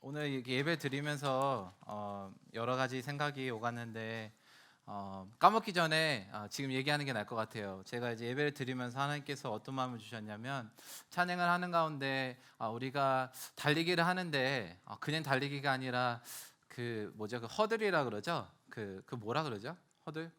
오늘 이렇게 예배 드리면서 여러 가지 생각이 오갔는데 까먹기 전에 지금 얘기하는 게 나을 것 같아요. 제가 이제 예배를 드리면서 하나님께서 어떤 마음을 주셨냐면 찬양을 하는 가운데 우리가 달리기를 하는데 그냥 달리기가 아니라 그 뭐죠? 그 허들이라 그러죠? 그 뭐라 그러죠? 허들?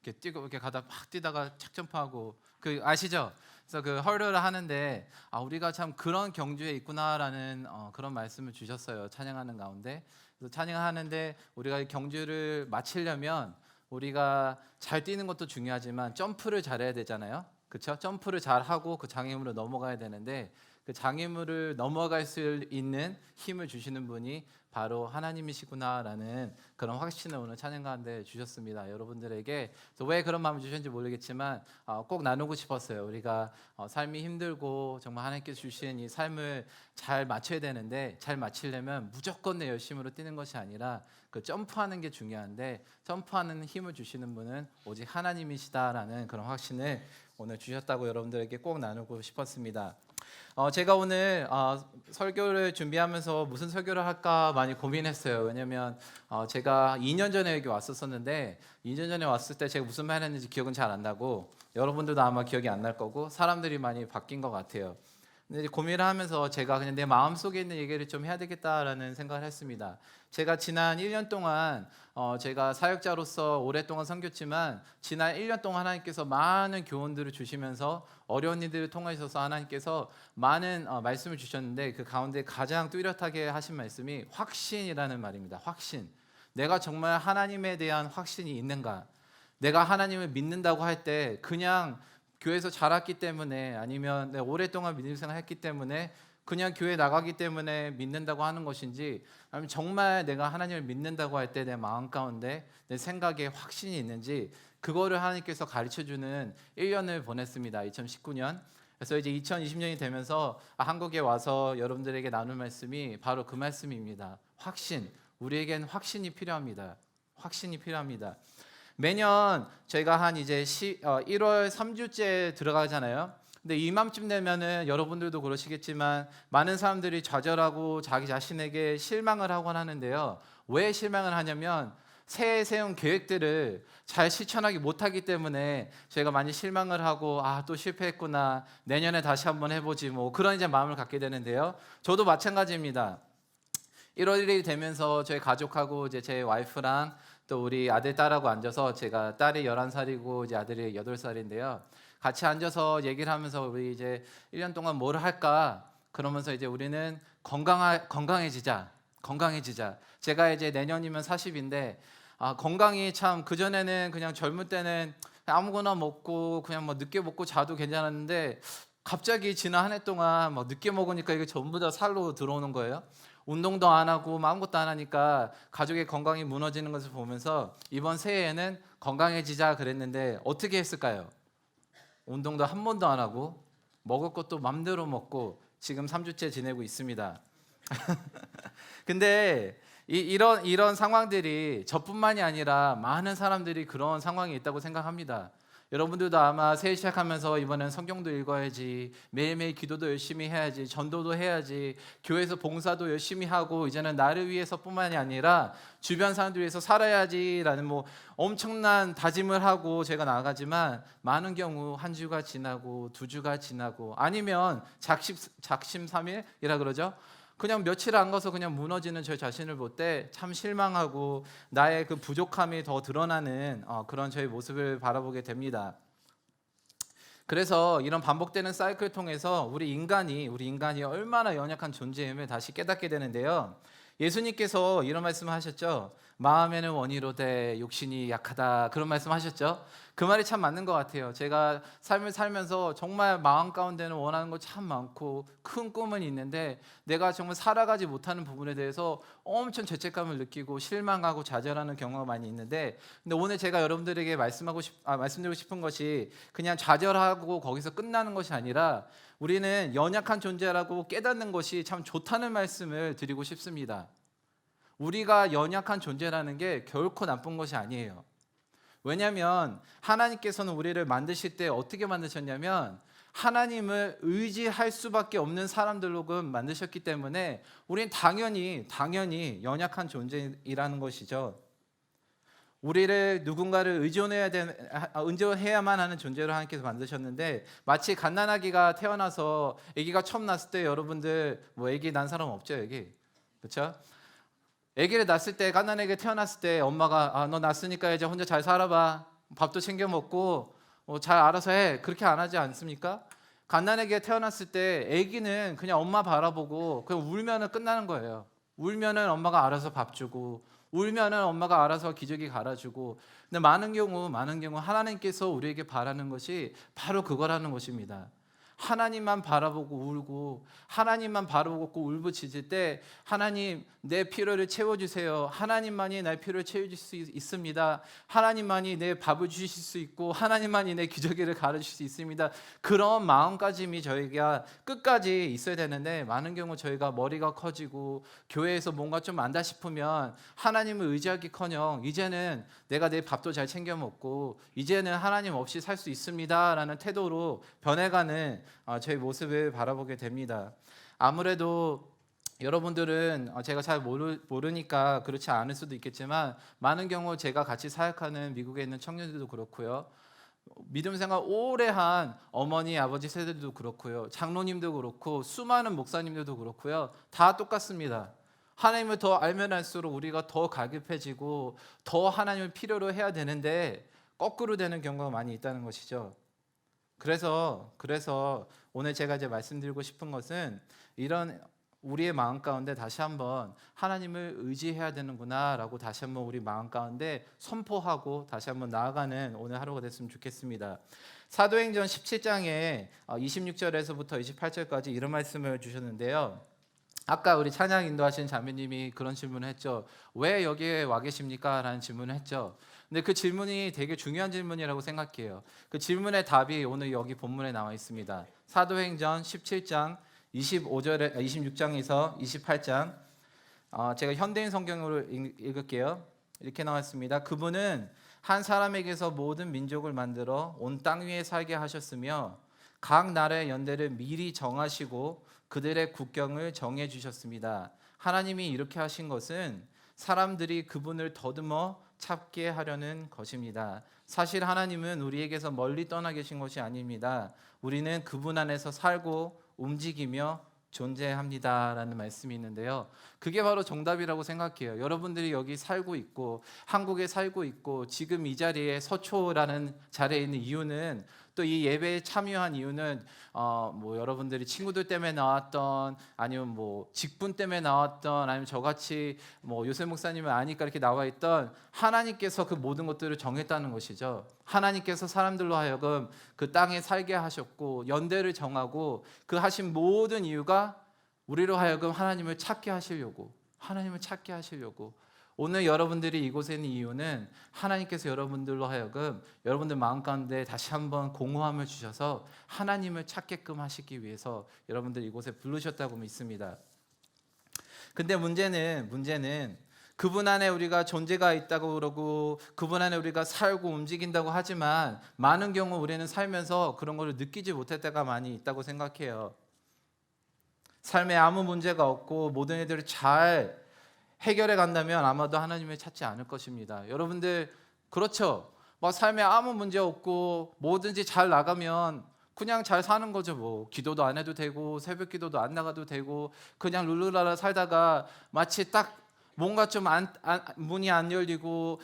이렇게 뛰고 이렇게 가다 막 뛰다가 착 점프하고 그 아시죠? 그래서 그 헐더를 하는데 우리가 참 그런 경주에 있구나라는 그런 말씀을 주셨어요. 찬양하는 가운데. 그래서 찬양을 하는데 우리가 이 경주를 마치려면 우리가 잘 뛰는 것도 중요하지만 점프를 잘해야 되잖아요. 그렇죠? 점프를 잘 하고 그 장애물을 넘어가야 되는데 그 장애물을 넘어갈 수 있는 힘을 주시는 분이 바로 하나님이시구나라는 그런 확신을 오늘 찬양 가운데 주셨습니다. 여러분들에게 왜 그런 마음을 주셨는지 모르겠지만 꼭 나누고 싶었어요. 우리가 삶이 힘들고 정말 하나님께서 주신 이 삶을 잘 마쳐야 되는데 잘 마치려면 무조건 내 열심으로 뛰는 것이 아니라 그 점프하는 게 중요한데 점프하는 힘을 주시는 분은 오직 하나님이시다라는 그런 확신을 오늘 주셨다고 여러분들에게 꼭 나누고 싶었습니다. 제가 오늘 설교를 준비하면서 무슨 설교를 할까 많이 고민했어요. 왜냐면 제가 2년 전에 여기 왔었는데 2년 전에 왔을 때 제가 무슨 말 했는지 기억은 잘 안 나고 여러분들도 아마 기억이 안 날 거고 사람들이 많이 바뀐 것 같아요. 근데 이제 고민을 하면서 제가 그냥 내 마음속에 있는 얘기를 좀 해야 되겠다라는 생각을 했습니다. 제가 지난 1년 동안 제가 사역자로서 오랫동안 섬겼지만 지난 1년 동안 하나님께서 많은 교훈들을 주시면서 어려운 일들을 통하셔서 하나님께서 많은 말씀을 주셨는데 그 가운데 가장 뚜렷하게 하신 말씀이 확신이라는 말입니다. 확신. 내가 정말 하나님에 대한 확신이 있는가? 내가 하나님을 믿는다고 할 때 그냥 교회에서 자랐기 때문에 아니면 내가 오랫동안 믿음 생활했기 때문에 그냥 교회 나가기 때문에 믿는다고 하는 것인지 아니면 정말 내가 하나님을 믿는다고 할 때 내 마음 가운데 내 생각에 확신이 있는지 그거를 하나님께서 가르쳐주는 1년을 보냈습니다. 2019년. 그래서 이제 2020년이 되면서 한국에 와서 여러분들에게 나눌 말씀이 바로 그 말씀입니다. 확신. 우리에겐 확신이 필요합니다. 확신이 필요합니다. 매년 저희가 한 이제 1월 3주째 들어가잖아요. 근데 이맘쯤 되면은 여러분들도 그러시겠지만 많은 사람들이 좌절하고 자기 자신에게 실망을 하곤 하는데요. 왜 실망을 하냐면 새해 세운 계획들을 잘 실천하기 못하기 때문에 저희가 많이 실망을 하고 또 실패했구나, 내년에 다시 한번 해보지 뭐 그런 이제 마음을 갖게 되는데요. 저도 마찬가지입니다. 1월 1일이 되면서 저희 가족하고 이제 제 와이프랑 또 우리 아들 딸하고 앉아서 제가 딸이 11살이고 이제 아들이 8살인데요. 같이 앉아서 얘기를 하면서 우리 이제 1년 동안 뭘 할까? 그러면서 이제 우리는 건강해지자. 제가 이제 내년이면 40인데 건강이 참 그전에는 그냥 젊을 때는 아무거나 먹고 그냥 뭐 늦게 먹고 자도 괜찮았는데 갑자기 지난 한 해 동안 뭐 늦게 먹으니까 이게 전부 다 살로 들어오는 거예요. 운동도 안 하고 아무것도 안 하니까 가족의 건강이 무너지는 것을 보면서 이번 새해에는 건강해지자 그랬는데 어떻게 했을까요? 운동도 한 번도 안 하고 먹을 것도 맘대로 먹고 지금 3주째 지내고 있습니다. 근데 이런 상황들이 저뿐만이 아니라 많은 사람들이 그런 상황이 있다고 생각합니다. 여러분들도 아마 새해 시작하면서 이번엔 성경도 읽어야지, 매일매일 기도도 열심히 해야지, 전도도 해야지, 교회에서 봉사도 열심히 하고 이제는 나를 위해서뿐만이 아니라 주변 사람들 위해서 살아야지라는 뭐 엄청난 다짐을 하고 제가 나가지만 많은 경우 한 주가 지나고 두 주가 지나고 아니면 작심삼일이라 그러죠. 그냥 며칠 안 가서 그냥 무너지는 저 자신을 볼 때 참 실망하고 나의 그 부족함이 더 드러나는 그런 저의 모습을 바라보게 됩니다. 그래서 이런 반복되는 사이클을 통해서 우리 인간이 얼마나 연약한 존재임을 다시 깨닫게 되는데요. 예수님께서 이런 말씀을 하셨죠. 마음에는 원이로되 육신이 약하다, 그런 말씀하셨죠. 그 말이 참 맞는 것 같아요. 제가 삶을 살면서 정말 마음 가운데는 원하는 거 참 많고 큰 꿈은 있는데 내가 정말 살아가지 못하는 부분에 대해서 엄청 죄책감을 느끼고 실망하고 좌절하는 경우가 많이 있는데, 근데 오늘 제가 여러분들에게 말씀드리고 싶은 것이 그냥 좌절하고 거기서 끝나는 것이 아니라 우리는 연약한 존재라고 깨닫는 것이 참 좋다는 말씀을 드리고 싶습니다. 우리가 연약한 존재라는 게 결코 나쁜 것이 아니에요. 왜냐하면 하나님께서는 우리를 만드실 때 어떻게 만드셨냐면 하나님을 의지할 수밖에 없는 사람들로 만드셨기 때문에 우린 당연히 연약한 존재이라는 것이죠. 우리를 누군가를 의존해야만 하는 존재로 하나님께서 만드셨는데, 마치 갓난아기가 태어나서 아기가 처음 났을 때 여러분들 뭐 아기 난 사람 없죠, 여기? 그렇죠? 아기를 낳았을 때, 갓난아기가 태어났을 때 엄마가 너 낳았으니까 이제 혼자 잘 살아봐, 밥도 챙겨 먹고 잘 알아서 해, 그렇게 안 하지 않습니까? 갓난아기가 태어났을 때 아기는 그냥 엄마 바라보고 그냥 울면은 끝나는 거예요. 울면은 엄마가 알아서 밥 주고, 울면은 엄마가 알아서 기저귀 갈아주고. 근데 많은 경우 하나님께서 우리에게 바라는 것이 바로 그거라는 것입니다. 하나님만 바라보고 울고, 하나님만 바라보고 울부짖을 때, 하나님 내 필요를 채워주세요, 하나님만이 내 필요를 채워줄 수 있습니다, 하나님만이 내 밥을 주실 수 있고, 하나님만이 내 기저귀를 갈아주실 수 있습니다, 그런 마음가짐이 저희가 끝까지 있어야 되는데, 많은 경우 저희가 머리가 커지고 교회에서 뭔가 좀 안다 싶으면 하나님을 의지하기커녕 이제는 내가 내 밥도 잘 챙겨 먹고 이제는 하나님 없이 살 수 있습니다 라는 태도로 변해가는 저희 모습을 바라보게 됩니다. 아무래도 여러분들은 제가 잘 모르니까 그렇지 않을 수도 있겠지만, 많은 경우 제가 같이 사역하는 미국에 있는 청년들도 그렇고요, 믿음 생활 오래 한 어머니 아버지 세대들도 그렇고요, 장로님도 그렇고 수많은 목사님들도 그렇고요, 다 똑같습니다. 하나님을 더 알면 알수록 우리가 더 갈급해지고 더 하나님을 필요로 해야 되는데 거꾸로 되는 경우가 많이 있다는 것이죠. 그래서 오늘 제가 이제 말씀드리고 싶은 것은, 이런 우리의 마음 가운데 다시 한번 하나님을 의지해야 되는구나라고 다시 한번 우리 마음 가운데 선포하고 다시 한번 나아가는 오늘 하루가 됐으면 좋겠습니다. 사도행전 17장에 26절에서부터 28절까지 이런 말씀을 주셨는데요. 아까 우리 찬양 인도하신 자매님이 그런 질문을 했죠. 왜 여기에 와 계십니까? 라는 질문을 했죠. 근데 그 질문이 되게 중요한 질문이라고 생각해요. 그 질문의 답이 오늘 여기 본문에 나와 있습니다. 사도행전 17장 26장에서 28장, 제가 현대인 성경으로 읽을게요. 이렇게 나왔습니다. 그분은 한 사람에게서 모든 민족을 만들어 온 땅 위에 살게 하셨으며 각 나라의 연대를 미리 정하시고 그들의 국경을 정해 주셨습니다. 하나님이 이렇게 하신 것은 사람들이 그분을 더듬어 찾게 하려는 것입니다. 사실 하나님은 우리에게서 멀리 떠나 계신 것이 아닙니다. 우리는 그분 안에서 살고 움직이며 존재합니다라는 말씀이 있는데요. 그게 바로 정답이라고 생각해요. 여러분들이 여기 살고 있고 한국에 살고 있고 지금 이 자리에 서초라는 자리에 있는 이유는, 또 이 예배에 참여한 이유는 뭐 여러분들이 친구들 때문에 나왔던, 아니면 뭐 직분 때문에 나왔던, 아니면 저같이 뭐 요셉 목사님을 아니까 이렇게 나와 있던, 하나님께서 그 모든 것들을 정했다는 것이죠. 하나님께서 사람들로 하여금 그 땅에 살게 하셨고 연대를 정하고 그 하신 모든 이유가 우리로 하여금 하나님을 찾게 하시려고, 오늘 여러분들이 이곳에 있는 이유는 하나님께서 여러분들로 하여금 여러분들 마음 가운데 다시 한번 공허함을 주셔서 하나님을 찾게끔 하시기 위해서 여러분들 이곳에 부르셨다고 믿습니다. 근데 문제는 그분 안에 우리가 존재가 있다고 그러고 그분 안에 우리가 살고 움직인다고 하지만, 많은 경우 우리는 살면서 그런 것을 느끼지 못할 때가 많이 있다고 생각해요. 삶에 아무 문제가 없고 모든 일들을 잘 해결해 간다면 아마도 하나님을 찾지 않을 것입니다. 여러분들 그렇죠? 뭐 삶에 아무 문제 없고 뭐든지 잘 나가면 그냥 잘 사는 거죠. 뭐 기도도 안 해도 되고 새벽 기도도 안 나가도 되고 그냥 룰루랄라 살다가, 마치 딱 뭔가 좀 문이 안 열리고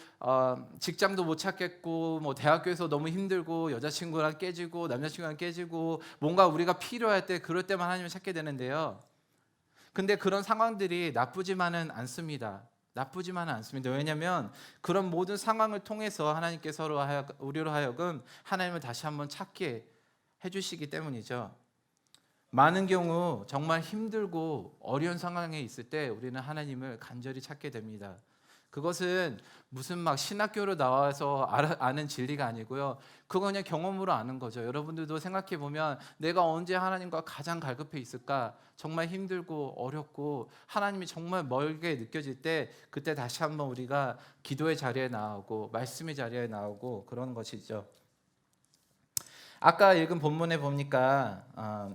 직장도 못 찾겠고 뭐 대학교에서 너무 힘들고 여자친구랑 깨지고 남자친구랑 깨지고 뭔가 우리가 필요할 때, 그럴 때만 하나님을 찾게 되는데요. 근데 그런 상황들이 나쁘지만은 않습니다. 왜냐하면 그런 모든 상황을 통해서 하나님께서 우리로 하여금 하나님을 다시 한번 찾게 해주시기 때문이죠. 많은 경우 정말 힘들고 어려운 상황에 있을 때 우리는 하나님을 간절히 찾게 됩니다. 그것은 무슨 막 신학교로 나와서 아는 진리가 아니고요. 그거 그냥 경험으로 아는 거죠. 여러분들도 생각해 보면 내가 언제 하나님과 가장 갈급해 있을까? 정말 힘들고 어렵고 하나님이 정말 멀게 느껴질 때, 그때 다시 한번 우리가 기도의 자리에 나오고 말씀의 자리에 나오고 그런 것이죠. 아까 읽은 본문에 보니까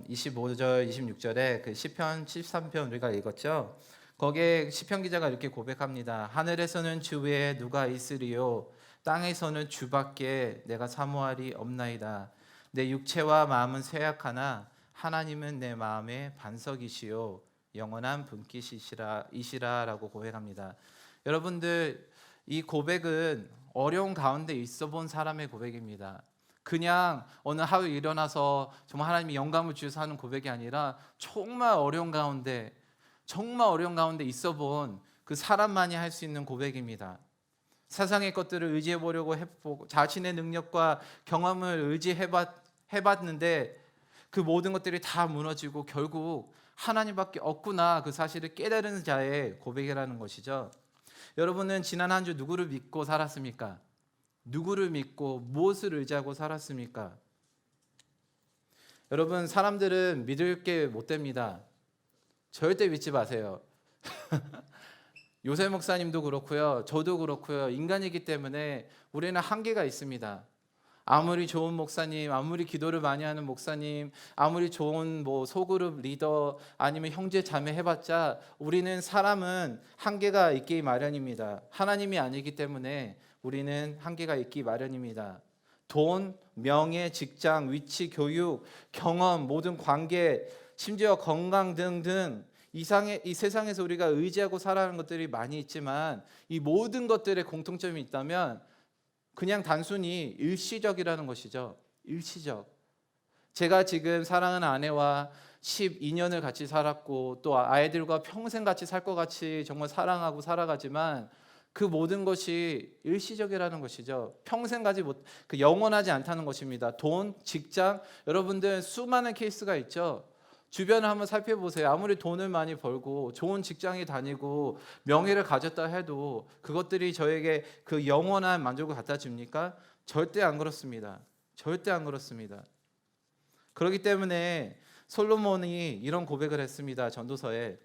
25절, 26절에 그 시편 73편 우리가 읽었죠. 거기에 시편 기자가 이렇게 고백합니다. 하늘에서는 주 외에 누가 있으리요? 땅에서는 주밖에 내가 사모하리 없나이다. 내 육체와 마음은 쇠약하나 하나님은 내 마음의 반석이시요 영원한 분깃이시라라고 고백합니다. 여러분들, 이 고백은 어려운 가운데 있어 본 사람의 고백입니다. 그냥 어느 하루 일어나서 정말 하나님이 영감을 주셔서 하는 고백이 아니라 정말 어려운 가운데 있어 본 그 사람만이 할 수 있는 고백입니다. 세상의 것들을 의지해 보려고 해보고 자신의 능력과 경험을 해봤는데 그 모든 것들이 다 무너지고 결국 하나님밖에 없구나, 그 사실을 깨달은 자의 고백이라는 것이죠. 여러분은 지난 한 주 누구를 믿고 살았습니까? 누구를 믿고 무엇을 의지하고 살았습니까? 여러분, 사람들은 믿을 게 못 됩니다. 절대 믿지 마세요. 요셉 목사님도 그렇고요, 저도 그렇고요. 인간이기 때문에 우리는 한계가 있습니다. 아무리 좋은 목사님, 아무리 기도를 많이 하는 목사님, 아무리 좋은 소그룹 리더 아니면 형제 자매 해봤자 우리는 사람은 한계가 있기 마련입니다. 하나님이 아니기 때문에 우리는 한계가 있기 마련입니다. 돈, 명예, 직장, 위치, 교육, 경험, 모든 관계, 심지어 건강 등등 이 세상에서 우리가 의지하고 살아가는 것들이 많이 있지만 이 모든 것들의 공통점이 있다면 그냥 단순히 일시적이라는 것이죠. 일시적. 제가 지금 사랑하는 아내와 12년을 같이 살았고 또 아이들과 평생 같이 살 것 같이 정말 사랑하고 살아가지만 그 모든 것이 일시적이라는 것이죠. 평생 가지 못, 영원하지 않다는 것입니다. 돈, 직장, 여러분들 수많은 케이스가 있죠. 주변을 한번 살펴보세요. 아무리 돈을 많이 벌고 좋은 직장에 다니고 명예를 가졌다 해도 그것들이 저에게 그 영원한 만족을 갖다 줍니까? 절대 안 그렇습니다. 절대 안 그렇습니다. 그렇기 때문에 솔로몬이 이런 고백을 했습니다. 전도서에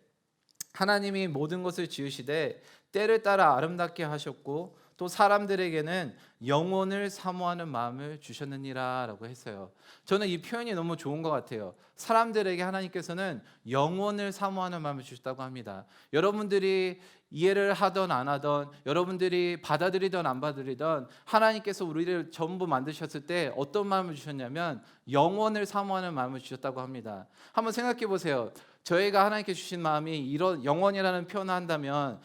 하나님이 모든 것을 지으시되 때를 따라 아름답게 하셨고 또 사람들에게는 영혼을 사모하는 마음을 주셨느니라라고 했어요. 저는 이 표현이 너무 좋은 것 같아요. 사람들에게 하나님께서는 영혼을 사모하는 마음을 주셨다고 합니다. 여러분들이 이해를 하던 안 하던, 여러분들이 받아들이던 안 받아들이던, 하나님께서 우리를 전부 만드셨을 때 어떤 마음을 주셨냐면 영혼을 사모하는 마음을 주셨다고 합니다. 한번 생각해 보세요. 저희가 하나님께 주신 마음이 이런 영혼이라는 표현을 한다면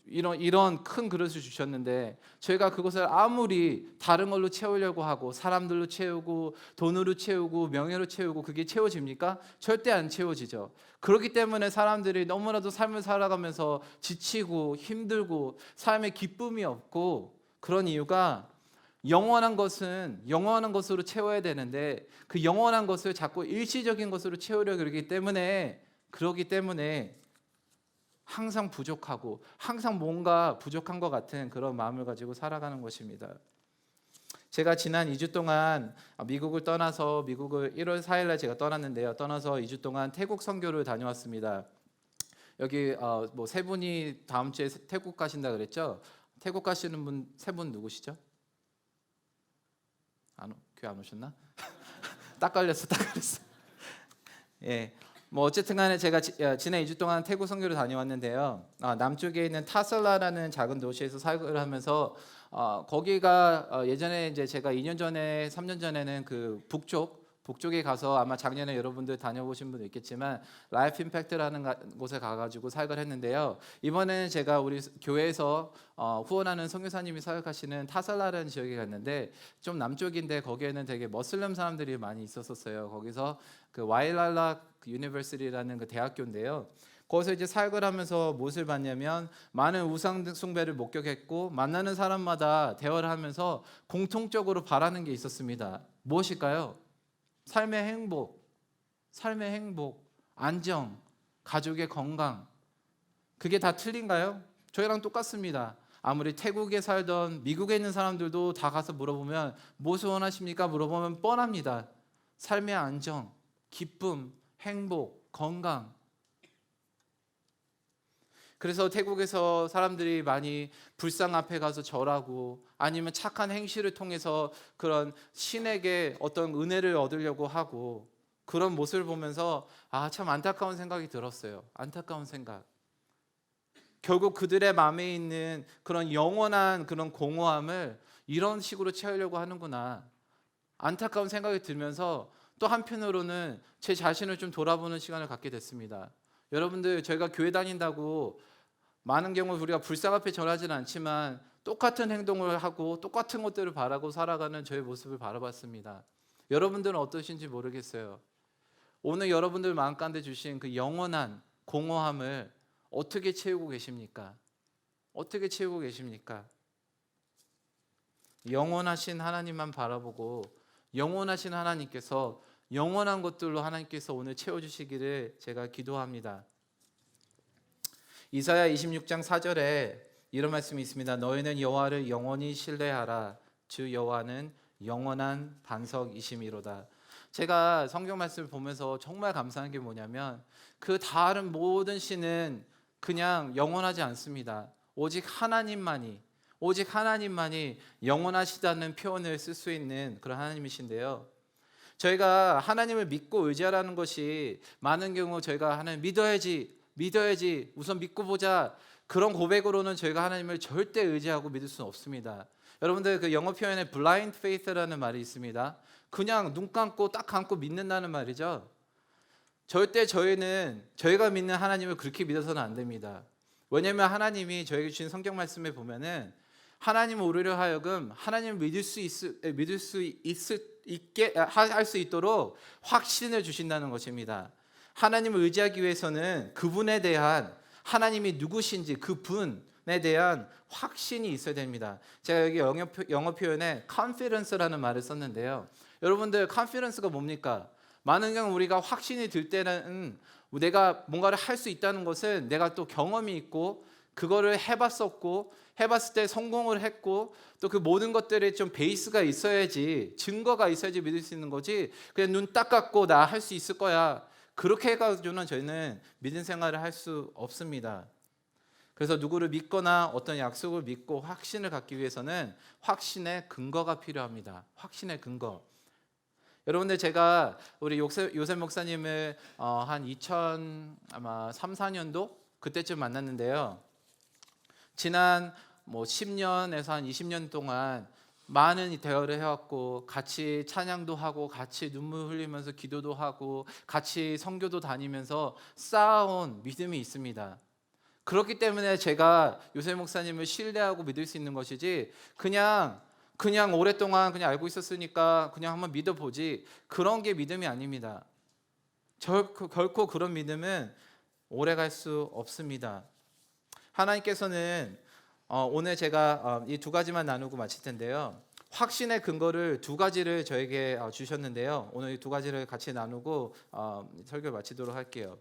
이런 큰 그릇을 주셨는데 저희가 그것을 아무리 다른 걸로 채우려고 하고 사람들로 채우고 돈으로 채우고 명예로 채우고 그게 채워집니까? 절대 안 채워지죠. 그렇기 때문에 사람들이 너무나도 삶을 살아가면서 지치고 힘들고 삶에 기쁨이 없고 그런 이유가 영원한 것은 영원한 것으로 채워야 되는데 그 영원한 것을 자꾸 일시적인 것으로 채우려고 그러기 때문에 항상 부족하고 항상 뭔가 부족한 것 같은 그런 마음을 가지고 살아가는 것입니다. 제가 지난 2주 동안 미국을 떠나서 미국을 1월 4일 날 제가 떠났는데요. 떠나서 2주 동안 태국 선교를 다녀왔습니다. 여기 세 분이 다음 주에 태국 가신다 그랬죠? 태국 가시는 분 세 분 누구시죠? 교회 안 오셨나? 딱 걸렸어. 예. 어쨌든 간에 제가 지난 2주 동안 태국 선교를 다녀왔는데요. 남쪽에 있는 타슬라라는 작은 도시에서 사역을 하면서 거기가 예전에 이제 제가 2년 전에 3년 전에는 그 북쪽에 가서 아마 작년에 여러분들 다녀보신 분도 있겠지만 라이프 임팩트라는 곳에 가가지고 사역을 했는데요. 이번에는 제가 우리 교회에서 후원하는 선교사님이 사역하시는 타살라라는 지역에 갔는데 좀 남쪽인데 거기에는 되게 머슬림 사람들이 많이 있었어요. 거기서 그 와일랄라 유니버시티라는 그 대학교인데요. 거기서 이제 사역을 하면서 무엇을 봤냐면 많은 우상 숭배를 목격했고 만나는 사람마다 대화를 하면서 공통적으로 바라는 게 있었습니다. 무엇일까요? 삶의 행복, 안정, 가족의 건강. 그게 다 틀린가요? 저희랑 똑같습니다. 아무리 태국에 살던 미국에 있는 사람들도 다 가서 물어보면 무엇을 원하십니까? 물어보면 뻔합니다. 삶의 안정, 기쁨, 행복, 건강. 그래서 태국에서 사람들이 많이 불상 앞에 가서 절하고 아니면 착한 행실을 통해서 그런 신에게 어떤 은혜를 얻으려고 하고 그런 모습을 보면서 참 안타까운 생각이 들었어요. 안타까운 생각. 결국 그들의 마음에 있는 그런 영원한 그런 공허함을 이런 식으로 채우려고 하는구나. 안타까운 생각이 들면서 또 한편으로는 제 자신을 좀 돌아보는 시간을 갖게 됐습니다. 여러분들, 저희가 교회 다닌다고 많은 경우 우리가 불상 앞에 절하지는 않지만 똑같은 행동을 하고 똑같은 것들을 바라고 살아가는 저의 모습을 바라봤습니다. 여러분들은 어떠신지 모르겠어요. 오늘 여러분들 마음 가운데 주신 그 영원한 공허함을 어떻게 채우고 계십니까? 어떻게 채우고 계십니까? 영원하신 하나님만 바라보고 영원하신 하나님께서 영원한 것들로 하나님께서 오늘 채워주시기를 제가 기도합니다. 이사야 26장 4절에 이런 말씀이 있습니다. 너희는 여호와를 영원히 신뢰하라. 주 여호와는 영원한 반석이심이로다. 제가 성경 말씀을 보면서 정말 감사한 게 뭐냐면 그 다른 모든 신은 그냥 영원하지 않습니다. 오직 하나님만이 영원하시다는 표현을 쓸 수 있는 그런 하나님이신데요. 저희가 하나님을 믿고 의지하라는 것이 많은 경우 저희가 하나님 믿어야지 우선 믿고 보자, 그런 고백으로는 저희가 하나님을 절대 의지하고 믿을 수는 없습니다. 여러분들, 그 영어 표현에 blind faith라는 말이 있습니다. 그냥 눈 감고 딱 감고 믿는다는 말이죠. 절대 저희가 믿는 하나님을 그렇게 믿어서는 안 됩니다. 왜냐하면 하나님이 저에게 주신 성경 말씀에 보면은 하나님을 우리로 하여금 하나님을 믿을 수 있게 할 수 있도록 확신을 주신다는 것입니다. 하나님을 의지하기 위해서는 그분에 대한, 하나님이 누구신지 그분에 대한 확신이 있어야 됩니다. 제가 여기 영어 표현에 confidence라는 말을 썼는데요. 여러분들, confidence가 뭡니까? 많은 경우 우리가 확신이 들 때는 내가 뭔가를 할 수 있다는 것은 내가 또 경험이 있고 그거를 해봤을 때 성공을 했고 또 그 모든 것들에 좀 베이스가 있어야지, 증거가 있어야지 믿을 수 있는 거지, 그냥 눈 딱 감고 나 할 수 있을 거야, 그렇게 해가지고는 저희는 믿음 생활을 할 수 없습니다. 그래서 누구를 믿거나 어떤 약속을 믿고 확신을 갖기 위해서는 확신의 근거가 필요합니다. 확신의 근거. 여러분들, 제가 우리 요셉 목사님을 한 2003, 4년도 그때쯤 만났는데요. 지난 10년에서 한 20년 동안 많은 대화를 해왔고 같이 찬양도 하고 같이 눈물 흘리면서 기도도 하고 같이 선교도 다니면서 쌓아온 믿음이 있습니다. 그렇기 때문에 제가 요셉 목사님을 신뢰하고 믿을 수 있는 것이지 그냥 오랫동안 그냥 알고 있었으니까 그냥 한번 믿어보지, 그런 게 믿음이 아닙니다. 결코 그런 믿음은 오래갈 수 없습니다. 하나님께서는 오늘 제가 이 두 가지만 나누고 마칠 텐데요. 확신의 근거를 두 가지를 저에게 주셨는데요. 오늘 이 두 가지를 같이 나누고 설교를 마치도록 할게요.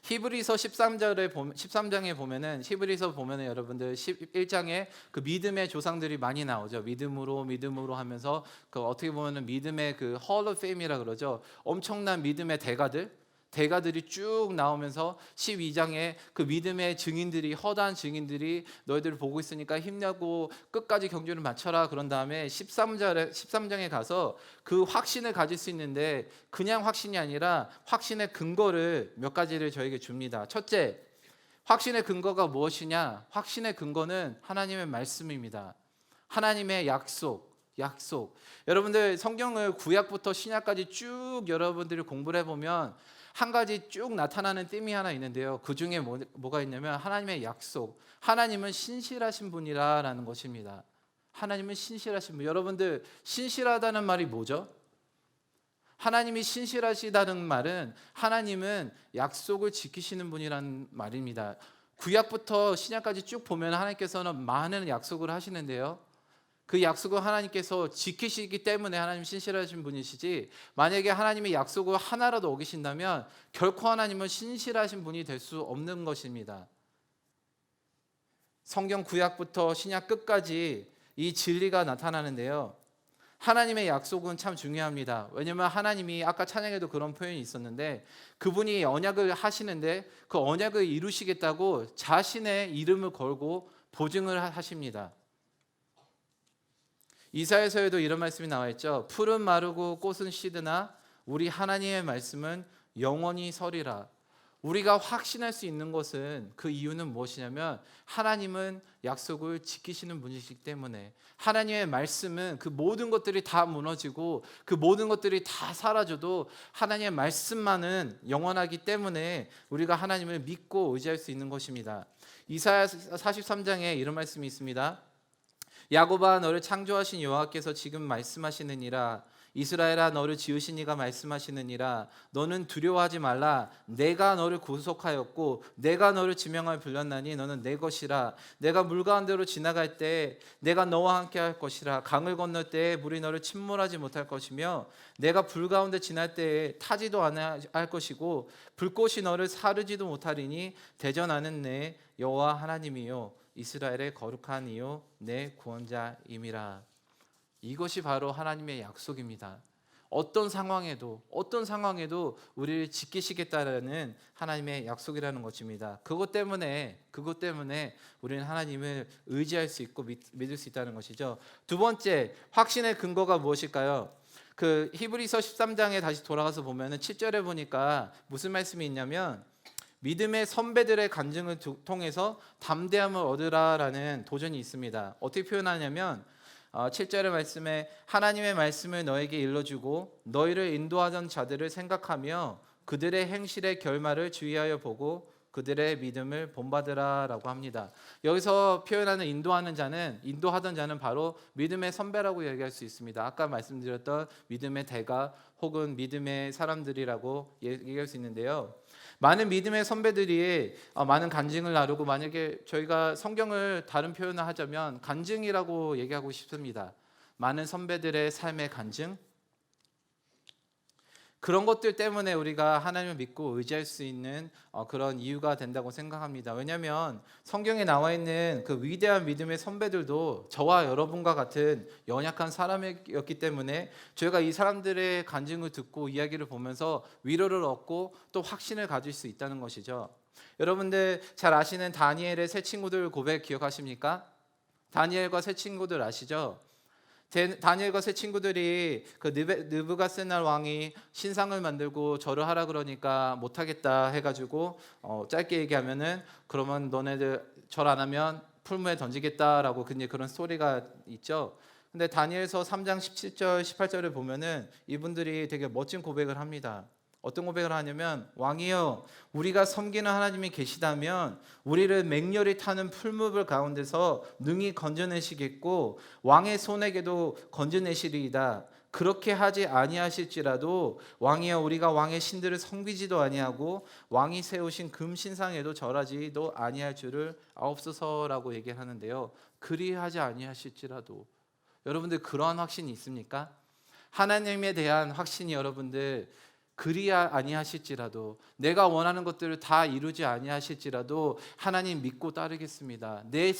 히브리서 13장에 보면은, 히브리서 보면은 여러분들 11장에 그 믿음의 조상들이 많이 나오죠. 믿음으로 하면서 그 어떻게 보면은 믿음의 그 Hall of Fame이라 그러죠. 엄청난 믿음의 대가들이 쭉 나오면서 12장에 그 믿음의 증인들이, 허다한 증인들이 너희들을 보고 있으니까 힘내고 끝까지 경주를 마쳐라, 그런 다음에 13장에 가서 그 확신을 가질 수 있는데 그냥 확신이 아니라 확신의 근거를 몇 가지를 저에게 줍니다. 첫째, 확신의 근거가 무엇이냐? 확신의 근거는 하나님의 말씀입니다. 하나님의 약속. 여러분들, 성경을 구약부터 신약까지 쭉 여러분들이 공부를 해보면 한 가지 쭉 나타나는 띠이 하나 있는데요. 그 중에 뭐가 있냐면 하나님의 약속. 하나님은 신실하신 분이라는 것입니다. 하나님은 신실하신 분. 여러분들, 신실하다는 말이 뭐죠? 하나님이 신실하시다는 말은 하나님은 약속을 지키시는 분이라는 말입니다. 구약부터 신약까지 쭉 보면 하나님께서는 많은 약속을 하시는데요. 그 약속을 하나님께서 지키시기 때문에 하나님 신실하신 분이시지, 만약에 하나님의 약속을 하나라도 어기신다면 결코 하나님은 신실하신 분이 될 수 없는 것입니다. 성경 구약부터 신약 끝까지 이 진리가 나타나는데요. 하나님의 약속은 참 중요합니다. 왜냐하면 하나님이 아까 찬양에도 그런 표현이 있었는데 그분이 언약을 하시는데 그 언약을 이루시겠다고 자신의 이름을 걸고 보증을 하십니다. 이사야서에도 이런 말씀이 나와 있죠. 풀은 마르고 꽃은 시드나 우리 하나님의 말씀은 영원히 서리라. 우리가 확신할 수 있는 것은 그 이유는 무엇이냐면 하나님은 약속을 지키시는 분이시기 때문에 하나님의 말씀은 그 모든 것들이 다 무너지고 그 모든 것들이 다 사라져도 하나님의 말씀만은 영원하기 때문에 우리가 하나님을 믿고 의지할 수 있는 것입니다. 이사야 43장에 이런 말씀이 있습니다. 야곱아 너를 창조하신 여호와께서 지금 말씀하시느니라. 이스라엘아 너를 지으신 이가 말씀하시느니라. 너는 두려워하지 말라. 내가 너를 구속하였고 내가 너를 지명하여 불렀나니 너는 내 것이라. 내가 물 가운데로 지나갈 때 내가 너와 함께 할 것이라. 강을 건널 때 물이 너를 침몰하지 못할 것이며 내가 불 가운데 지날 때에 타지도 않을 것이고 불꽃이 너를 사르지도 못하리니 대전하는 내 여호와 하나님이요 이스라엘의 거룩한 이요 내 구원자임이라. 이것이 바로 하나님의 약속입니다. 어떤 상황에도 우리를 지키시겠다라는 하나님의 약속이라는 것입니다. 그것 때문에 우리는 하나님을 의지할 수 있고 믿을 수 있다는 것이죠. 두 번째 확신의 근거가 무엇일까요? 그 히브리서 13장에 다시 돌아가서 보면은 7절에 보니까 무슨 말씀이 있냐면 믿음의 선배들의 간증을 통해서 담대함을 얻으라라는 도전이 있습니다. 어떻게 표현하냐면 7절의 말씀에 하나님의 말씀을 너에게 일러주고 너희를 인도하던 자들을 생각하며 그들의 행실의 결말을 주의하여 보고 그들의 믿음을 본받으라라고 합니다. 여기서 표현하는 인도하던 자는 바로 믿음의 선배라고 얘기할 수 있습니다. 아까 말씀드렸던 믿음의 대가 혹은 믿음의 사람들이라고 얘기할 수 있는데요. 많은 믿음의 선배들이 많은 간증을 나누고 만약에 저희가 성경을 다른 표현을 하자면 간증이라고 얘기하고 싶습니다. 많은 선배들의 삶의 간증, 그런 것들 때문에 우리가 하나님을 믿고 의지할 수 있는 그런 이유가 된다고 생각합니다. 왜냐하면 성경에 나와 있는 그 위대한 믿음의 선배들도 저와 여러분과 같은 연약한 사람이었기 때문에 저희가 이 사람들의 간증을 듣고 이야기를 보면서 위로를 얻고 또 확신을 가질 수 있다는 것이죠. 여러분들 잘 아시는 다니엘의 세 친구들 고백 기억하십니까? 다니엘과 세 친구들 아시죠? 다니엘과 세 친구들이 그 느부갓네살 왕이 신상을 만들고 절을 하라 그러니까 못하겠다 해가지고 짧게 얘기하면은 그러면 너네들 절 안 하면 풀무에 던지겠다라고 그런 스토리가 있죠. 근데 다니엘서 3장 17절 18절을 보면은 이분들이 되게 멋진 고백을 합니다. 어떤 고백을 하냐면 왕이여 우리가 섬기는 하나님이 계시다면 우리를 맹렬히 타는 풀무불 가운데서 능히 건져내시겠고 왕의 손에게도 건져내시리이다. 그렇게 하지 아니하실지라도 왕이여 우리가 왕의 신들을 섬기지도 아니하고 왕이 세우신 금신상에도 절하지도 아니할 줄을 아옵소서라고 얘기하는데요. 그리하지 아니하실지라도 여러분들 그러한 확신이 있습니까? 하나님에 대한 확신이 여러분들 그리야 아니하실지라도 내가 원하는 것들을 다 이루지 아니하실지라도 하나님 믿고 따르겠습니다. 내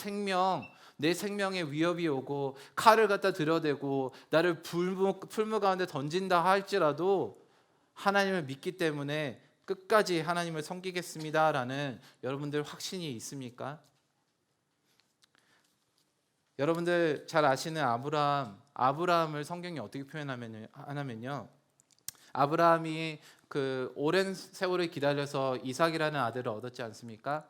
생명에 위협이 오고 칼을 갖다 들여대고 나를 풀무 가운데 던진다 할지라도 하나님을 믿기 때문에 끝까지 하나님을 섬기겠습니다라는 여러분들 확신이 있습니까? 여러분들 잘 아시는 아브라함을 성경이 어떻게 표현하냐면요. 아브라함이 그 오랜 세월을 기다려서 이삭이라는 아들을 얻었지 않습니까?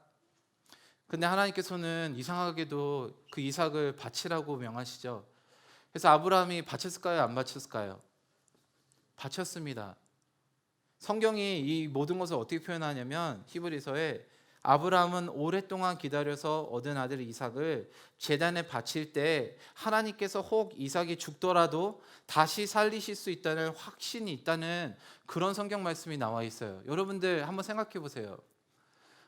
근데 하나님께서는 이상하게도 그 이삭을 바치라고 명하시죠. 그래서 아브라함이 바쳤을까요? 안 바쳤을까요? 바쳤습니다. 성경이 이 모든 것을 어떻게 표현하냐면 히브리서에 아브라함은 오랫동안 기다려서 얻은 아들 이삭을 제단에 바칠 때 하나님께서 혹 이삭이 죽더라도 다시 살리실 수 있다는 확신이 있다는 그런 성경 말씀이 나와 있어요. 여러분들 한번 생각해 보세요.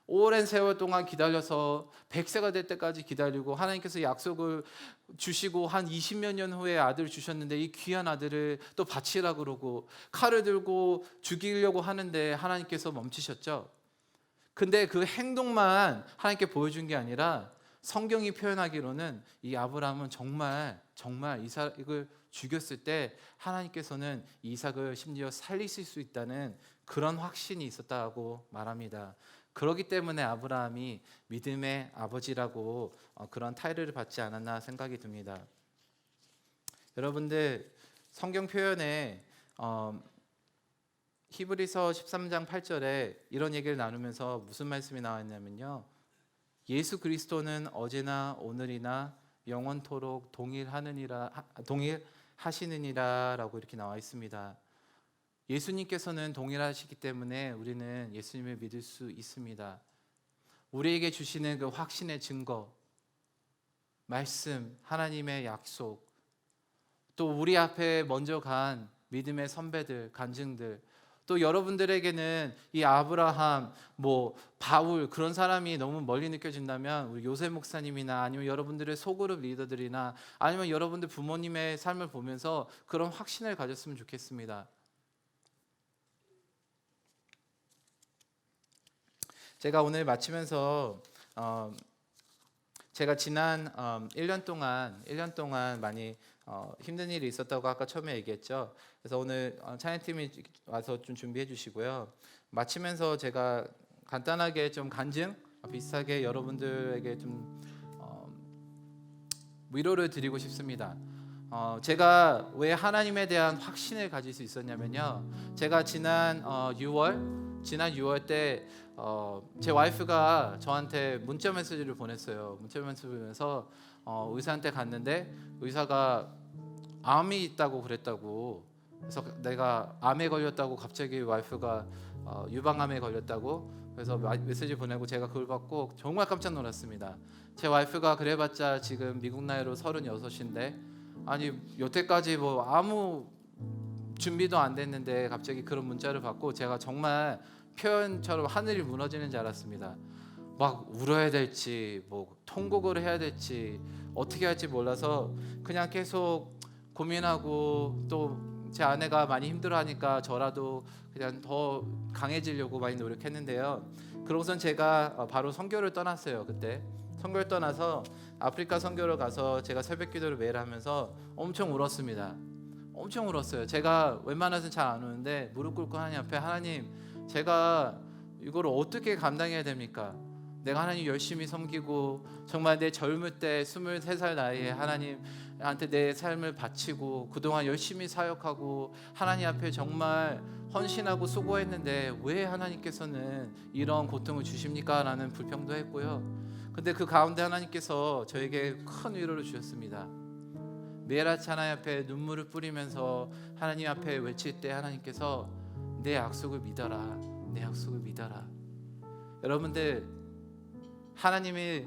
오랜 세월 동안 기다려서 100세가 될 때까지 기다리고 하나님께서 약속을 주시고 한 20몇 년 후에 아들을 주셨는데 이 귀한 아들을 또 바치라 그러고 칼을 들고 죽이려고 하는데 하나님께서 멈추셨죠. 근데 그 행동만 하나님께 보여준 게 아니라 성경이 표현하기로는 이 아브라함은 정말 이삭을 죽였을 때 하나님께서는 이삭을 심지어 살리실 수 있다는 그런 확신이 있었다고 말합니다. 그렇기 때문에 아브라함이 믿음의 아버지라고 그런 타이틀을 받지 않았나 생각이 듭니다. 여러분들 성경 표현에 히브리서 13장 8절에 이런 얘기를 나누면서 무슨 말씀이 나왔냐면요, 예수 그리스도는 어제나 오늘이나 영원토록 동일하시느니라라고 이렇게 나와 있습니다. 예수님께서는 동일하시기 때문에 우리는 예수님을 믿을 수 있습니다. 우리에게 주시는 그 확신의 증거, 말씀, 하나님의 약속, 또 우리 앞에 먼저 간 믿음의 선배들, 간증들, 또 여러분들에게는 이 아브라함, 바울 그런 사람이 너무 멀리 느껴진다면 우리 요셉 목사님이나 아니면 여러분들의 소그룹 리더들이나 아니면 여러분들 부모님의 삶을 보면서 그런 확신을 가졌으면 좋겠습니다. 제가 오늘 마치면서 제가 지난 1년 동안 많이 힘든 일이 있었다고 아까 처음에 얘기했죠. 그래서 오늘 찬양팀이 와서 좀 준비해 주시고요. 마치면서 제가 간단하게 좀 간증 비슷하게 여러분들에게 좀 위로를 드리고 싶습니다. 제가 왜 하나님에 대한 확신을 가질 수 있었냐면요, 제가 지난 6월 때 제 와이프가 저한테 문자 메시지를 보냈어요. 문자 메시지를 보면서 의사한테 갔는데 의사가 암이 있다고 그랬다고. 그래서 내가 암에 걸렸다고, 갑자기 와이프가 유방암에 걸렸다고. 그래서 메시지 보내고 제가 그걸 받고 정말 깜짝 놀랐습니다. 제 와이프가 그래봤자 지금 미국 나이로 36인데 아니 여태까지 아무 준비도 안 됐는데 갑자기 그런 문자를 받고 제가 정말 표현처럼 하늘이 무너지는 줄 알았습니다. 막 울어야 될지 통곡을 해야 될지 어떻게 할지 몰라서 그냥 계속 고민하고, 또 제 아내가 많이 힘들어하니까 저라도 그냥 더 강해지려고 많이 노력했는데요. 그러고선 제가 바로 선교를 떠났어요. 그때 선교를 떠나서 아프리카 선교를 가서 제가 새벽 기도를 매일 하면서 엄청 울었습니다. 엄청 울었어요. 제가 웬만해서는 잘 안 우는데 무릎 꿇고 하나님 앞에, 하나님 제가 이걸 어떻게 감당해야 됩니까? 내가 하나님 열심히 섬기고 정말 내 젊을 때 23살 나이에 하나님한테 내 삶을 바치고 그동안 열심히 사역하고 하나님 앞에 정말 헌신하고 수고했는데 왜 하나님께서는 이런 고통을 주십니까? 라는 불평도 했고요. 근데 그 가운데 하나님께서 저에게 큰 위로를 주셨습니다. 매일 아침 하나님 앞에 눈물을 뿌리면서 하나님 앞에 외칠 때 하나님께서 내 약속을 믿어라, 내 약속을 믿어라. 여러분들 하나님이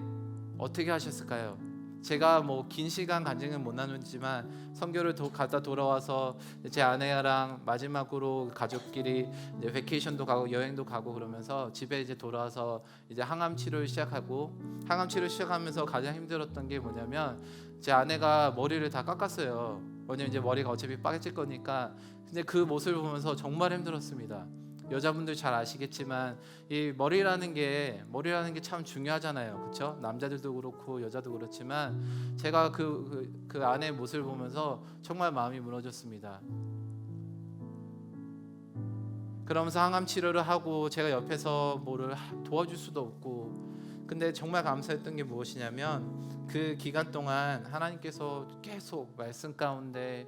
어떻게 하셨을까요? 제가 긴 시간 간증은 못 나누지만 선교를 갔다 돌아와서 제 아내랑 마지막으로 가족끼리 이제 베케이션도 가고 여행도 가고 그러면서 집에 이제 돌아와서 이제 항암 치료를 시작하면서 가장 힘들었던 게 뭐냐면 제 아내가 머리를 다 깎았어요. 왜냐면 이제 머리가 어차피 빠질 거니까. 근데 그 모습을 보면서 정말 힘들었습니다. 여자분들 잘 아시겠지만 이 머리라는 게 참 중요하잖아요, 그렇죠? 남자들도 그렇고 여자도 그렇지만 제가 그 아내의 모습을 보면서 정말 마음이 무너졌습니다. 그러면서 항암 치료를 하고 제가 옆에서 뭐를 도와줄 수도 없고, 근데 정말 감사했던 게 무엇이냐면 그 기간 동안 하나님께서 계속 말씀 가운데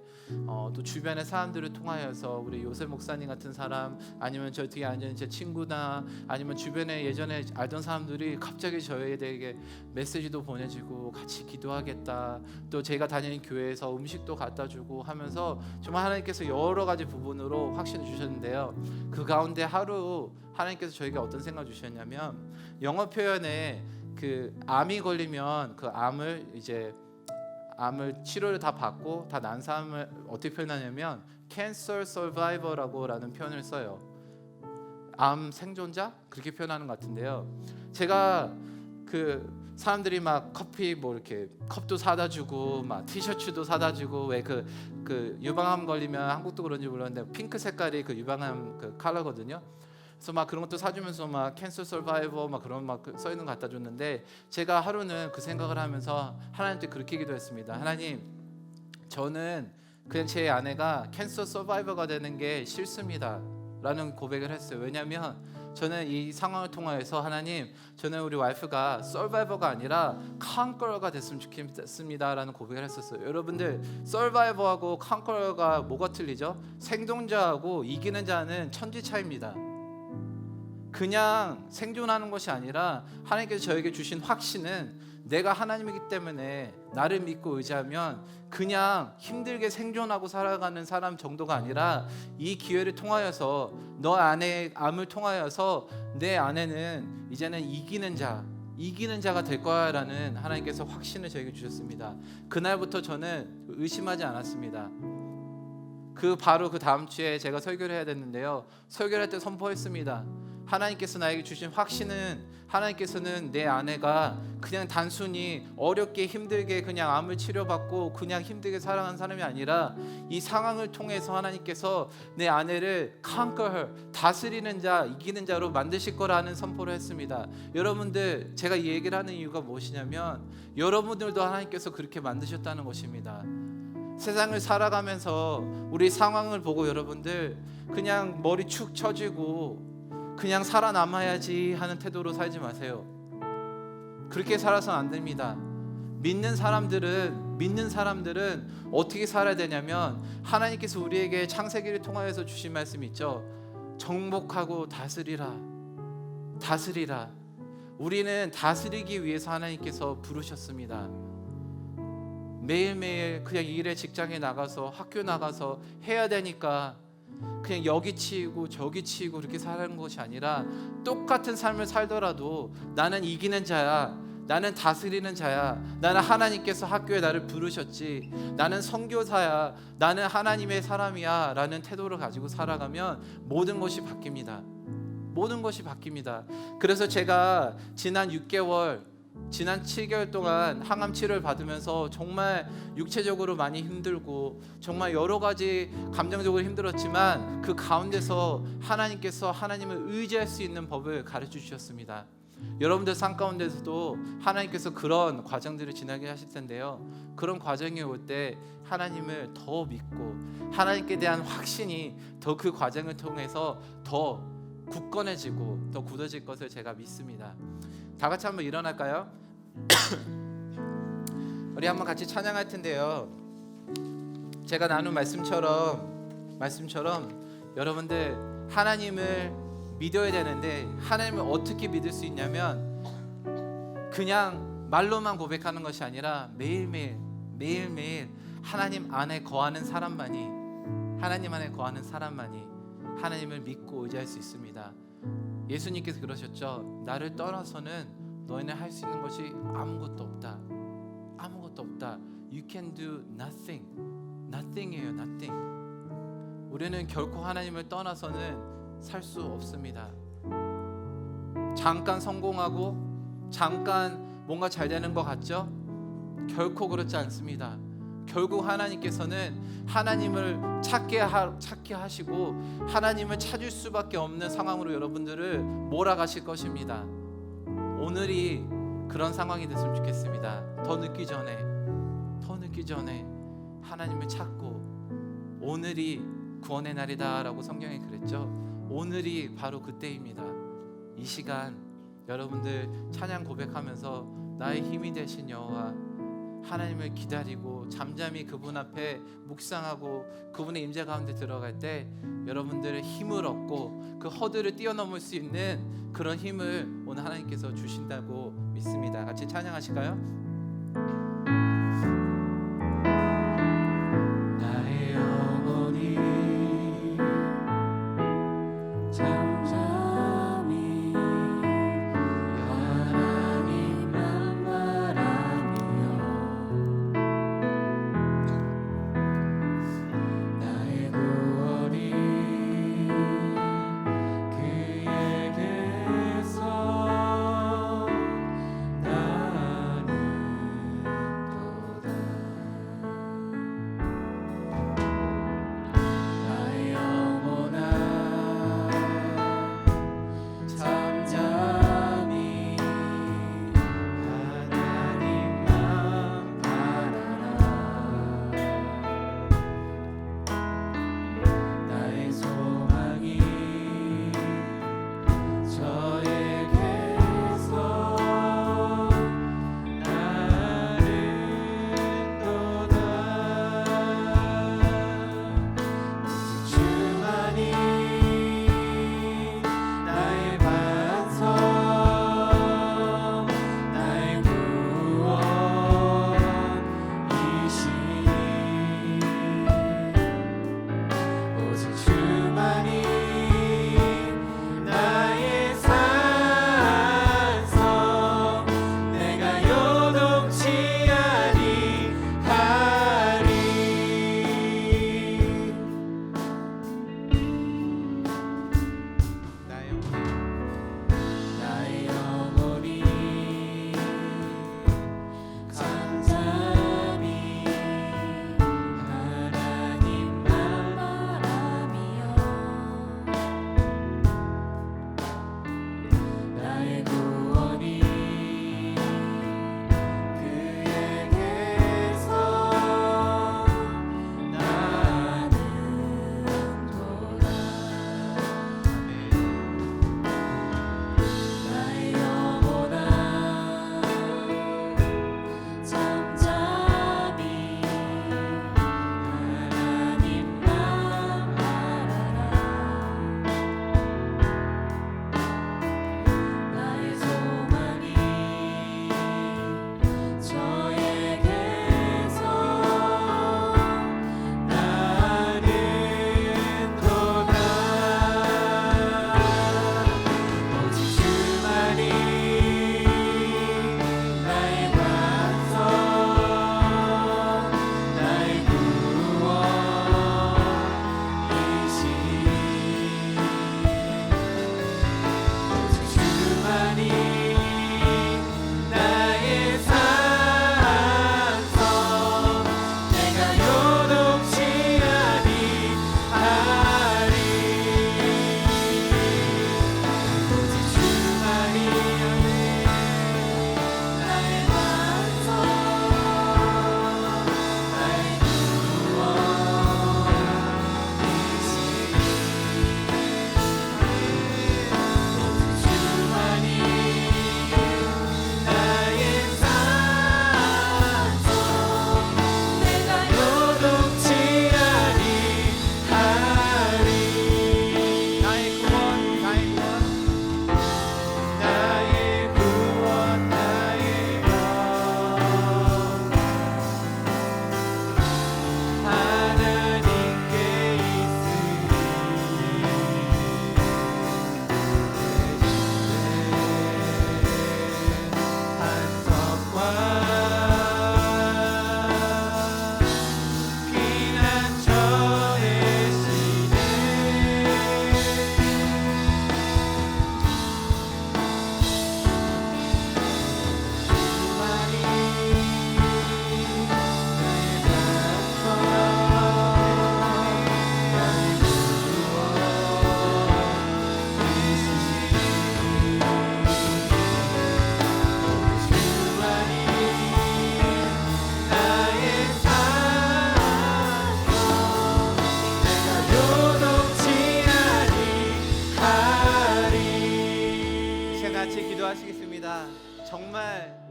또 주변의 사람들을 통하여서 우리 요셉 목사님 같은 사람, 아니면 저 뒤에 앉은 제 친구나 아니면 주변에 예전에 알던 사람들이 갑자기 저에게 메시지도 보내주고 같이 기도하겠다, 또 제가 다니는 교회에서 음식도 갖다 주고 하면서 정말 하나님께서 여러 가지 부분으로 확신을 주셨는데요. 그 가운데 하루 하나님께서 저에게 어떤 생각을 주셨냐면, 영어 표현에 그 암이 걸리면 그 암을 치료를 다 받고 다 난 사람을 어떻게 표현하냐면 cancer survivor라는 표현을 써요. 암 생존자 그렇게 표현하는 것 같은데요. 제가 그 사람들이 막 커피 이렇게 컵도 사다 주고 막 티셔츠도 사다 주고, 왜 그 유방암 걸리면 한국도 그런지 몰랐는데 핑크 색깔이 그 유방암 그 컬러거든요. 그래서 막 그런 것도 사주면서 막 캔서 서바이버 막 그런 막 써 있는 거 갖다 줬는데, 제가 하루는 그 생각을 하면서 하나님께 그렇게 기도했습니다. 하나님, 저는 그냥 제 아내가 캔서 서바이버가 되는 게 싫습니다 라는 고백을 했어요. 왜냐하면 저는 이 상황을 통하여서 하나님, 저는 우리 와이프가 서바이버가 아니라 컨커러가 됐으면 좋겠습니다 라는 고백을 했었어요. 여러분들, 서바이버하고 컨커러가 뭐가 틀리죠? 생존자하고 이기는 자는 천지 차이입니다. 그냥 생존하는 것이 아니라 하나님께서 저에게 주신 확신은 내가 하나님이기 때문에 나를 믿고 의지하면 그냥 힘들게 생존하고 살아가는 사람 정도가 아니라 이 기회를 통하여서 너 아내의 암을 통하여서 내 아내는 이제는 이기는 자가 될 거야 라는 하나님께서 확신을 저에게 주셨습니다. 그날부터 저는 의심하지 않았습니다. 바로 그 다음 주에 제가 설교를 해야 됐는데요, 설교를 할 때 선포했습니다. 하나님께서 나에게 주신 확신은, 하나님께서는 내 아내가 그냥 단순히 어렵게 힘들게 그냥 암을 치료받고 그냥 힘들게 살아가는 사람이 아니라 이 상황을 통해서 하나님께서 내 아내를 conquer, 다스리는 자, 이기는 자로 만드실 거라는 선포를 했습니다. 여러분들, 제가 이 얘기를 하는 이유가 무엇이냐면 여러분들도 하나님께서 그렇게 만드셨다는 것입니다. 세상을 살아가면서 우리 상황을 보고 여러분들 그냥 머리 축 처지고 그냥 살아남아야지 하는 태도로 살지 마세요. 그렇게 살아서는 안 됩니다. 믿는 사람들은 어떻게 살아야 되냐면 하나님께서 우리에게 창세기를 통하여서 주신 말씀이 있죠. 정복하고 다스리라. 우리는 다스리기 위해서 하나님께서 부르셨습니다. 매일매일 그냥 일에 직장에 나가서 학교 나가서 해야 되니까 그냥 여기 치이고 저기 치이고 그렇게 사는 것이 아니라 똑같은 삶을 살더라도 나는 이기는 자야, 나는 다스리는 자야, 나는 하나님께서 학교에 나를 부르셨지, 나는 선교사야, 나는 하나님의 사람이야 라는 태도를 가지고 살아가면 모든 것이 바뀝니다. 그래서 제가 지난 7개월 동안 항암 치료를 받으면서 정말 육체적으로 많이 힘들고 정말 여러 가지 감정적으로 힘들었지만 그 가운데서 하나님께서 하나님을 의지할 수 있는 법을 가르쳐 주셨습니다. 여러분들 삶 가운데서도 하나님께서 그런 과정들을 지나게 하실 텐데요, 그런 과정이 올 때 하나님을 더 믿고 하나님께 대한 확신이 더 그 과정을 통해서 더 굳건해지고 더 굳어질 것을 제가 믿습니다. 다 같이 한번 일어날까요? 우리 한번 같이 찬양할 텐데요, 제가 나눈 말씀처럼 여러분들 하나님을 믿어야 되는데 하나님을 어떻게 믿을 수 있냐면 그냥 말로만 고백하는 것이 아니라 매일매일 하나님 안에 거하는 사람만이 하나님을 믿고 의지할 수 있습니다. 예수님께서 그러셨죠. 나를 떠나서는 너희는 할 수 있는 것이 아무것도 없다. You can do nothing. nothing이에요. nothing. 우리는 결코 하나님을 떠나서는 살 수 없습니다. 잠깐 성공하고 잠깐 뭔가 잘 되는 것 같죠? 결코 그렇지 않습니다. 결국 하나님께서는 하나님을 찾게 하시고 하나님을 찾을 수밖에 없는 상황으로 여러분들을 몰아가실 것입니다. 오늘이 그런 상황이 됐으면 좋겠습니다. 더 늦기 전에 하나님을 찾고 오늘이 구원의 날이다 라고 성경에 그랬죠. 오늘이 바로 그때입니다. 이 시간 여러분들 찬양 고백하면서 나의 힘이 되신 여호와, 하나님을 기다리고 잠잠히 그분 앞에 묵상하고 그분의 임재 가운데 들어갈 때 여러분들의 힘을 얻고 그 허들을 뛰어넘을 수 있는 그런 힘을 오늘 하나님께서 주신다고 믿습니다. 같이 찬양하실까요? 나의 영혼이 잠잠히 하나님만 바라며 나의 구원이 그에게서 나는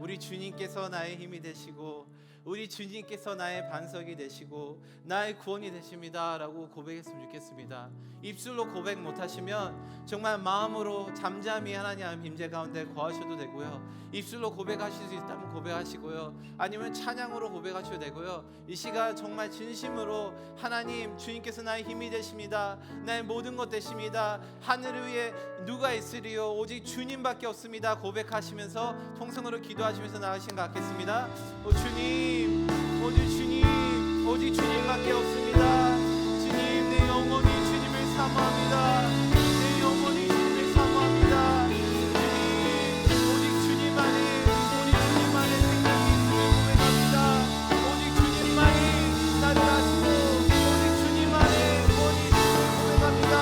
우리 주님께서 나의 힘이 되시고 우리 주님께서 나의 반석이 되시고 나의 구원이 되십니다 라고 고백했으면 좋겠습니다. 입술로 고백 못하시면 정말 마음으로 잠잠히 하나님 임재 가운데 거하셔도 되고요, 입술로 고백하실 수 있다면 고백하시고요, 아니면 찬양으로 고백하셔도 되고요, 이 시간 정말 진심으로 하나님 주님께서 나의 힘이 되십니다, 나의 모든 것 되십니다, 하늘 위에 누가 있으리요 오직 주님밖에 없습니다 고백하시면서 통성으로 기도하시면서 나가신 것 같겠습니다. 주님, 오직 주님, 오직 주님밖에 없습니다. 주님, 내 영혼이 주님을 사모합니다. 내 영혼이 주님을 사모합니다. 주님, 오직 주님만이, 우리 주님만의 생명이 있음을 고백합니다. 오직 주님만이 나를 아시고 오직 주님만의 구원이 있음을 고백합니다.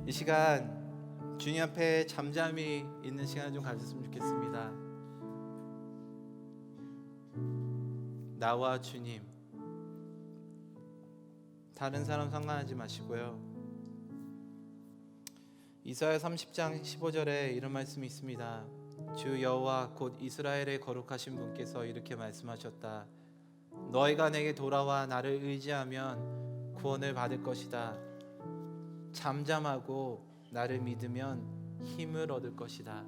이 시간 주님 앞에 잠잠히 있는 시간을 좀 가졌으면 좋겠습니다. 나와 주님, 다른 사람 상관하지 마시고요. 이사야 30장 15절에 이런 말씀이 있습니다. 주 여호와 곧 이스라엘의 거룩하신 분께서 이렇게 말씀하셨다. 너희가 내게 돌아와 나를 의지하면 구원을 받을 것이다. 잠잠하고 나를 믿으면 힘을 얻을 것이다.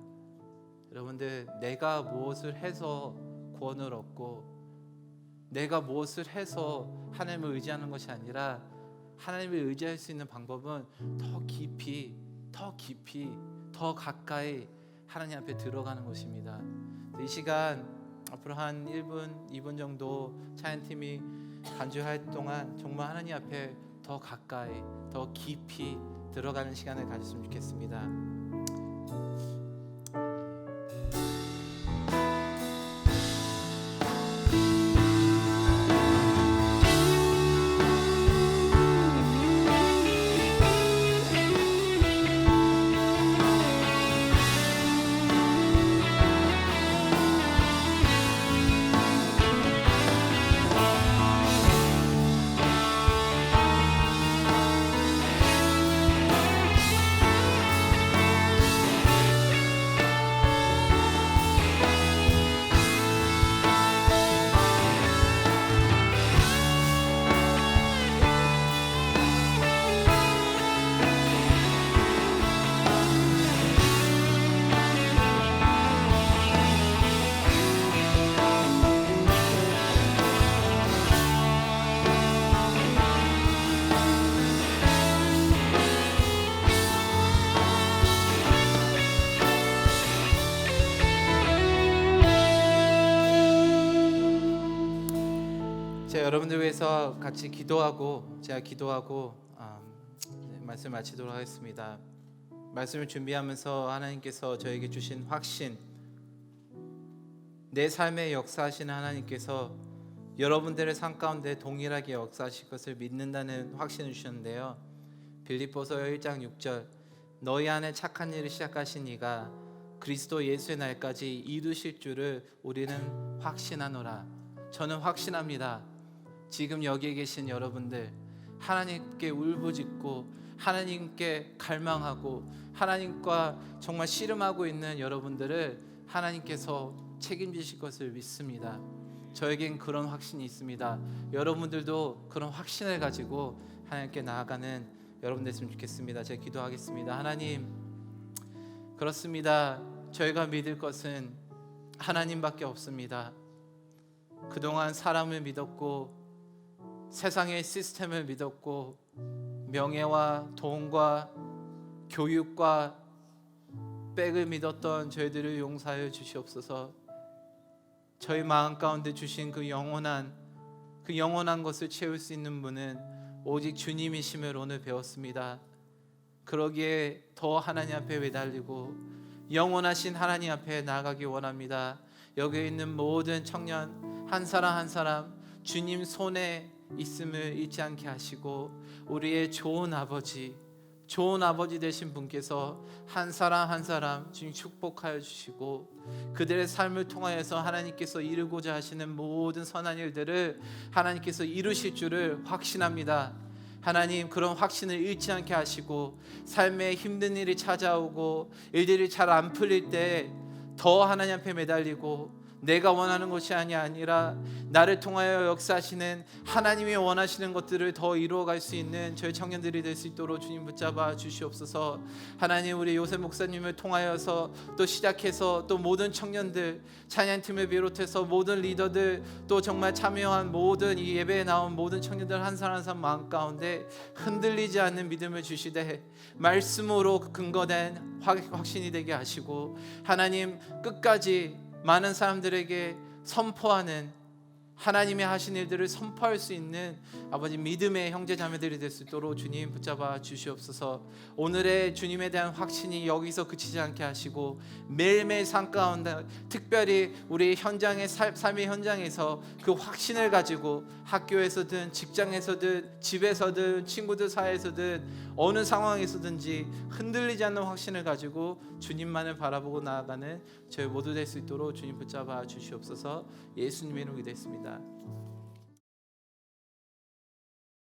여러분들, 내가 무엇을 해서 구원을 얻고 내가 무엇을 해서 하나님을 의지하는 것이 아니라 하나님을 의지할 수 있는 방법은 더 깊이 더 가까이 하나님 앞에 들어가는 것입니다. 이 시간 앞으로 한 1분 2분 정도 찬양팀이 간주할 동안 정말 하나님 앞에 더 가까이 더 깊이 들어가는 시간을 가졌으면 좋겠습니다. 여러분들 위해서 같이 기도하고 제가 기도하고 말씀 마치도록 하겠습니다. 말씀을 준비하면서 하나님께서 저에게 주신 확신, 내 삶에 역사하시는 하나님께서 여러분들의 삶 가운데 동일하게 역사하실 것을 믿는다는 확신을 주셨는데요. 빌립보서 1장 6절 너희 안에 착한 일을 시작하신 이가 그리스도 예수의 날까지 이루실 줄을 우리는 확신하노라. 저는 확신합니다. 지금 여기에 계신 여러분들 하나님께 울부짖고 하나님께 갈망하고 하나님과 정말 씨름하고 있는 여러분들을 하나님께서 책임지실 것을 믿습니다. 저에겐 그런 확신이 있습니다. 여러분들도 그런 확신을 가지고 하나님께 나아가는 여러분 됐으면 좋겠습니다. 제가 기도하겠습니다. 하나님, 그렇습니다. 저희가 믿을 것은 하나님밖에 없습니다. 그동안 사람을 믿었고 세상의 시스템을 믿었고 명예와 돈과 교육과 백을 믿었던 저희들을 용서하여 주시옵소서. 저희 마음 가운데 주신 그 영원한 것을 채울 수 있는 분은 오직 주님이심을 오늘 배웠습니다. 그러기에 더 하나님 앞에 매달리고 영원하신 하나님 앞에 나아가기 원합니다. 여기 있는 모든 청년 한 사람 한 사람 주님 손에 있음을 잊지 않게 하시고 우리의 좋은 아버지 되신 분께서 한 사람 한 사람 주님 축복하여 주시고 그들의 삶을 통하여서 하나님께서 이루고자 하시는 모든 선한 일들을 하나님께서 이루실 줄을 확신합니다. 하나님, 그런 확신을 잃지 않게 하시고 삶에 힘든 일이 찾아오고 일들이 잘 안 풀릴 때 더 하나님 앞에 매달리고 내가 원하는 것이 아니라 나를 통하여 역사하시는 하나님이 원하시는 것들을 더 이루어갈 수 있는 저희 청년들이 될 수 있도록 주님 붙잡아 주시옵소서. 하나님, 우리 요셉 목사님을 통하여서 또 시작해서 또 모든 청년들 찬양팀을 비롯해서 모든 리더들 또 정말 참여한 모든 이 예배에 나온 모든 청년들 한 사람 한 사람 마음 가운데 흔들리지 않는 믿음을 주시되 말씀으로 근거된 확신이 되게 하시고 하나님 끝까지 많은 사람들에게 선포하는 하나님의 하신 일들을 선포할 수 있는 아버지 믿음의 형제 자매들이 될 수 있도록 주님 붙잡아 주시옵소서. 오늘의 주님에 대한 확신이 여기서 그치지 않게 하시고 매일매일 삶 가운데 특별히 우리 현장의 삶의 현장에서 그 확신을 가지고 학교에서든 직장에서든 집에서든 친구들 사이에서든 어느 상황에서든지 흔들리지 않는 확신을 가지고 주님만을 바라보고 나아가는 저희 모두 될 수 있도록 주님 붙잡아 주시옵소서. 예수님의 이름으로 기도했습니다.